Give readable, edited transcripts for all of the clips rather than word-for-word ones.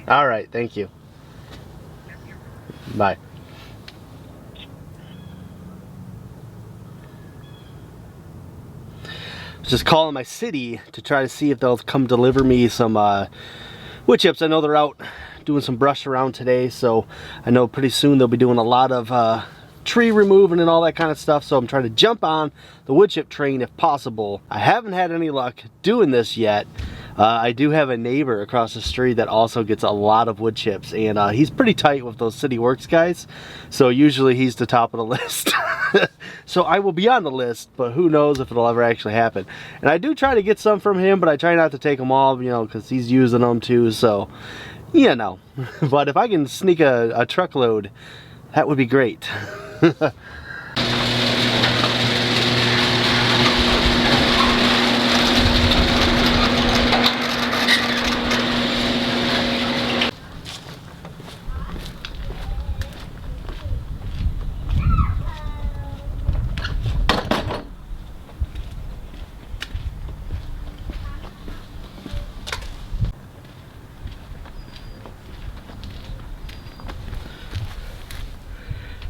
All right, thank you. Bye. Just calling my city to try to see if they'll come deliver me some wood chips. I know they're out doing some brush around today, so I know pretty soon they'll be doing a lot of tree removing and all that kind of stuff, so I'm trying to jump on the wood chip train if possible. I haven't had any luck doing this yet. I do have a neighbor across the street that also gets a lot of wood chips, and he's pretty tight with those City Works guys, so usually he's the top of the list. So I will be on the list, but who knows if it'll ever actually happen. And I do try to get some from him, but I try not to take them all, you know, because he's using them too, so you know. But if I can sneak a truckload, that would be great.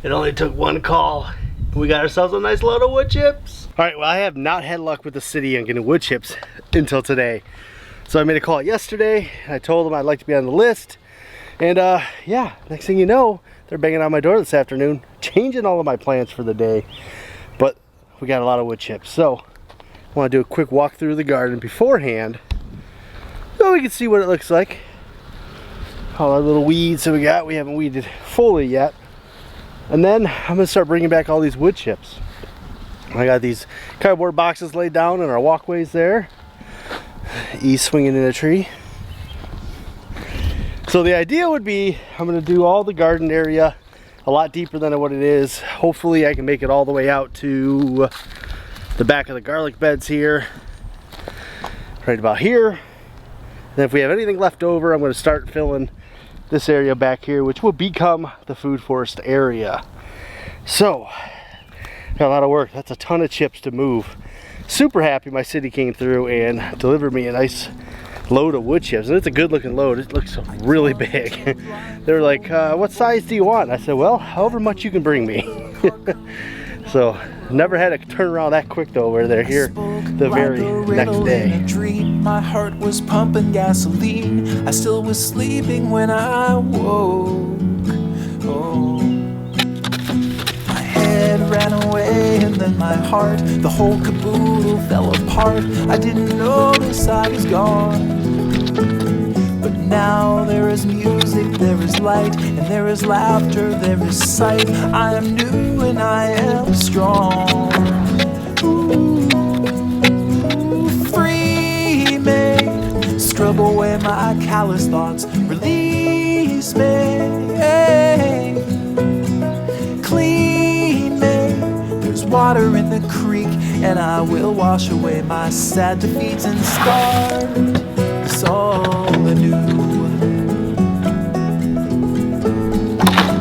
It only took one call. We got ourselves a nice load of wood chips. All right, well, I have not had luck with the city on getting wood chips until today. So I made a call yesterday. I told them I'd like to be on the list. And yeah, next thing you know, they're banging on my door this afternoon, changing all of my plans for the day. But we got a lot of wood chips. So I want to do a quick walk through the garden beforehand so we can see what it looks like. All our little weeds that we got, we haven't weeded fully yet. And then I'm gonna start bringing back all these wood chips. I got these cardboard boxes laid down in our walkways there. E swinging in a tree. So the idea would be I'm gonna do all the garden area a lot deeper than what it is. Hopefully I can make it all the way out to the back of the garlic beds here, right about here. And then if we have anything left over, I'm gonna start filling this area back here, which will become the food forest area. So got a lot of work. That's a ton of chips to move. Super happy my city came through and delivered me a nice load of wood chips, and it's a good looking load. It looks really big. They're like, what size do you want? I said, well, however much you can bring me. So never had to turn around that quick though, where they're here the very next day. My heart was pumping gasoline. I still was sleeping when I woke. Oh. My head ran away and then my heart, the whole caboodle fell apart. I didn't notice I was gone. But now there is music, there is light, and there is laughter, there is sight. I am new and I am strong. Ooh, free me, scrub away my callous thoughts, release me, clean me. There's water in the creek, and I will wash away my sad defeats and start this all anew.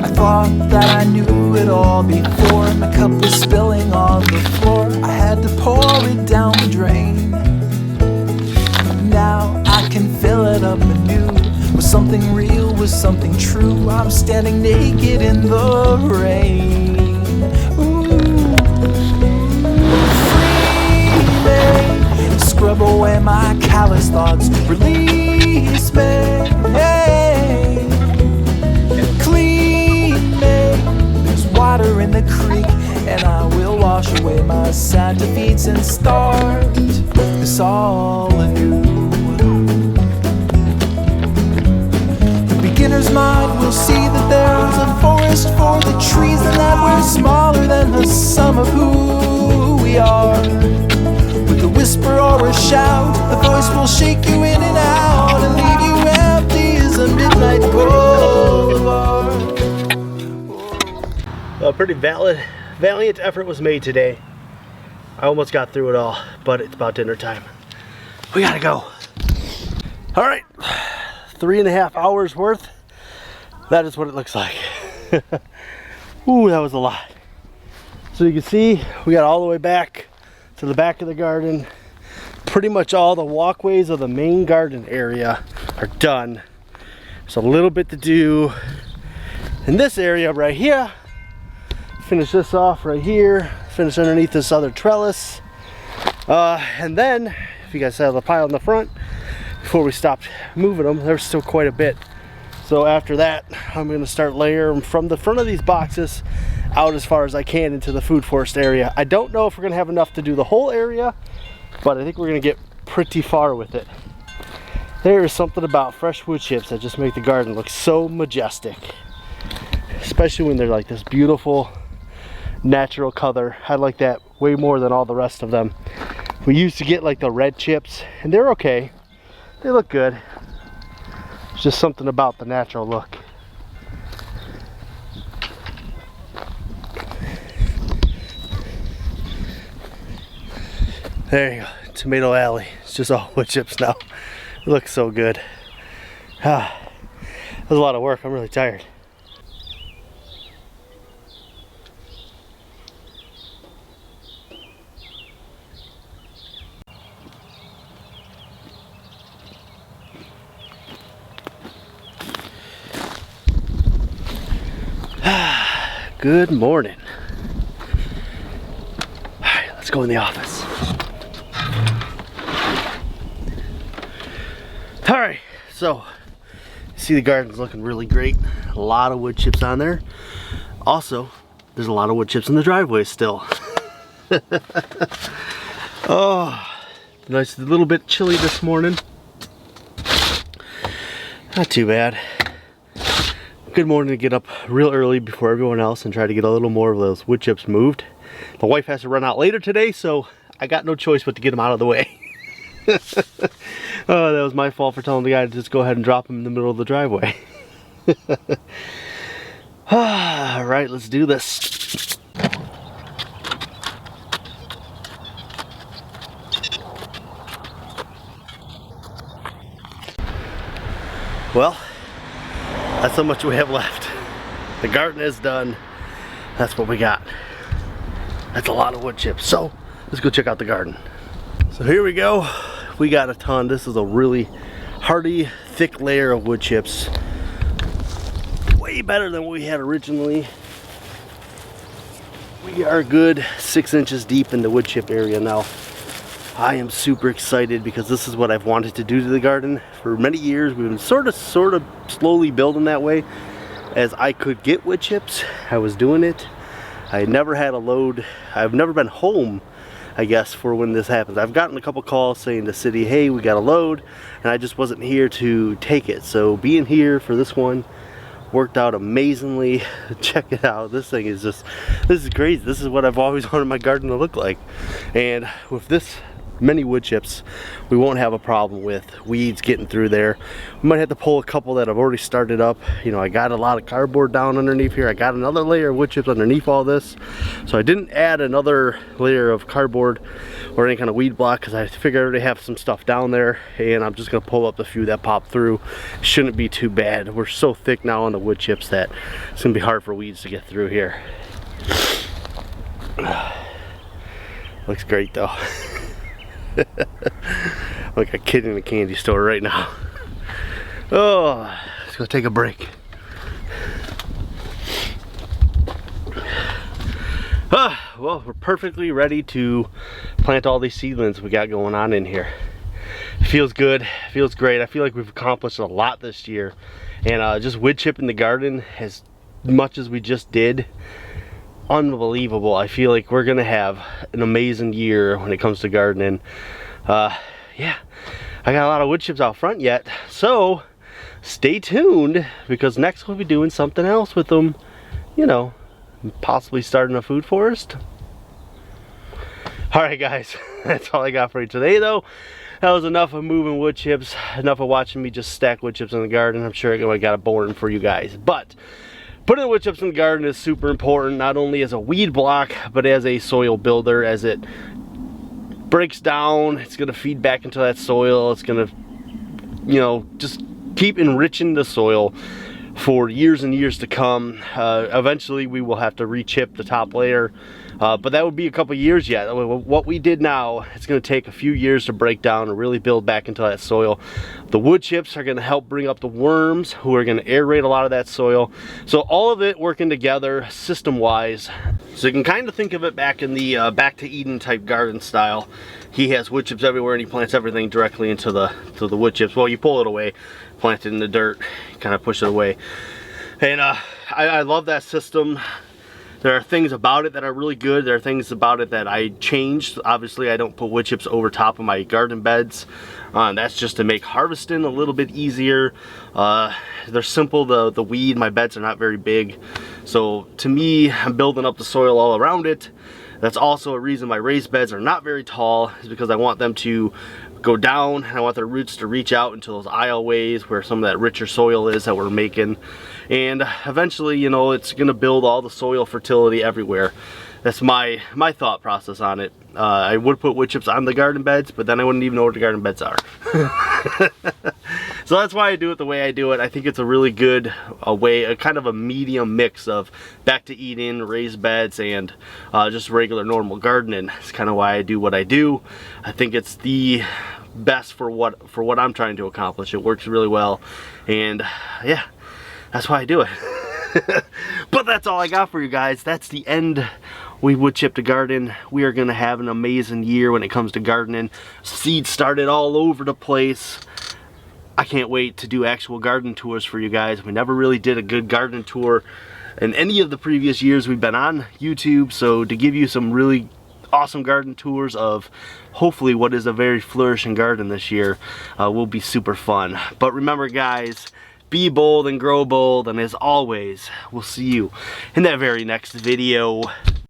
I thought that I knew it all before. My cup was spilling on the floor. I had to pour it down the drain. Now I can fill it up anew with something real, with something true. I'm standing naked in the rain. Ooh, free me, scrub away my callous thoughts, release me, and clean me. There's water in the creek, and I will wash away my sad defeats and start this all anew. The beginner's mind will see that there's a forest for the trees, and that we're smaller than the sum of who we are. With a whisper or a shout, the voice will shake you in and out and leave you empty as a midnight boulevard. A pretty valiant effort was made today. I almost got through it all, but it's about dinner time. We gotta go. All right, 3.5 hours worth. That is what it looks like. Ooh, that was a lot. So you can see we got all the way back to the back of the garden. Pretty much all the walkways of the main garden area are done. There's a little bit to do in this area right here. Finish this off right here. Finish underneath this other trellis. And then, if you guys saw the pile in the front, before we stopped moving them, there's still quite a bit. So after that, I'm going to start layering from the front of these boxes out as far as I can into the food forest area. I don't know if we're going to have enough to do the whole area, but I think we're going to get pretty far with it. There is something about fresh wood chips that just make the garden look so majestic, especially when they're like this beautiful natural color. I like that way more than all the rest of them. We used to get like the red chips, and they're okay. They look good. It's just something about the natural look. There you go, Tomato Alley. It's just all wood chips now. It looks so good. That was a lot of work. I'm really tired. Good morning. All right, let's go in the office. All right, so you see the garden's looking really great. A lot of wood chips on there. Also, there's a lot of wood chips in the driveway still. Oh, nice, a little bit chilly this morning. Not too bad. Good morning to get up real early before everyone else and try to get a little more of those wood chips moved. The wife has to run out later today, so I got no choice but to get them out of the way. Oh, that was my fault for telling the guy to just go ahead and drop them in the middle of the driveway. All right, let's do this. Well, that's how much we have left. The garden is done. That's what we got. That's a lot of wood chips. So let's go check out the garden. So here we go. We got a ton. This is a really hardy, thick layer of wood chips. Way better than what we had originally. We are a good 6 inches deep in the wood chip area now. I am super excited because this is what I've wanted to do to the garden for many years. We've been sort of slowly building that way. As I could get wood chips, I was doing it. I had never had a load. I've never been home, I guess, for when this happens. I've gotten a couple calls saying to city, hey, we got a load, and I just wasn't here to take it. So being here for this one worked out amazingly. Check it out. This thing is just, this is crazy. This is what I've always wanted my garden to look like. And with this many wood chips, we won't have a problem with weeds getting through there. We might have to pull a couple that I've already started up. You know, I got a lot of cardboard down underneath here. I got another layer of wood chips underneath all this, so I didn't add another layer of cardboard or any kind of weed block because I figured I already have some stuff down there, and I'm just gonna pull up the few that pop through. Shouldn't be too bad. We're so thick now on the wood chips that it's gonna be hard for weeds to get through here. Looks great though. Like a kid in a candy store right now. Oh, let's go take a break. Well, we're perfectly ready to plant all these seedlings we got going on in here. Feels good, feels great. I feel like we've accomplished a lot this year, and just wood chipping the garden as much as we just did, unbelievable. I feel like we're gonna have an amazing year when it comes to gardening. Yeah, I got a lot of wood chips out front yet, so stay tuned because next we'll be doing something else with them. You know, possibly starting a food forest. All right, guys, that's all I got for you today, though. That was enough of moving wood chips, enough of watching me just stack wood chips in the garden. I'm sure I got it boring for you guys, but putting the wood chips in the garden is super important, not only as a weed block, but as a soil builder. As it breaks down, it's gonna feed back into that soil. It's gonna, you know, just keep enriching the soil for years and years to come. Eventually we will have to re-chip the top layer But that would be a couple years yet. What we did now, it's going to take a few years to break down and really build back into that soil. The wood chips are going to help bring up the worms, who are going to aerate a lot of that soil. So all of it working together system-wise. So you can kind of think of it back in the Back to Eden type garden style. He has wood chips everywhere and he plants everything directly into the wood chips. Well, you pull it away, plant it in the dirt, kind of push it away. And I love that system. There are things about it that are really good. There are things about it that I changed. Obviously, I don't put wood chips over top of my garden beds. That's just to make harvesting a little bit easier. They're simple. The weed, my beds are not very big. So to me, I'm building up the soil all around it. That's also a reason my raised beds are not very tall, is because I want them to go down and I want their roots to reach out into those aisleways where some of that richer soil is that we're making. And eventually, you know, it's gonna build all the soil fertility everywhere. That's my thought process on it. I would put wood chips on the garden beds, but then I wouldn't even know where the garden beds are. So that's why I do it the way I do it. I think it's a really good way, a kind of a medium mix of Back to Eden, raised beds, and just regular normal gardening. It's kind of why I do what I do. I think it's the best for what I'm trying to accomplish. It works really well, and yeah, that's why I do it. But that's all I got for you guys. That's the end. We wood chipped a garden. We are gonna have an amazing year when it comes to gardening. Seeds started all over the place. I can't wait to do actual garden tours for you guys. We never really did a good garden tour in any of the previous years we've been on YouTube, so to give you some really awesome garden tours of hopefully what is a very flourishing garden this year will be super fun. But remember guys, be bold and grow bold, and as always, we'll see you in that very next video.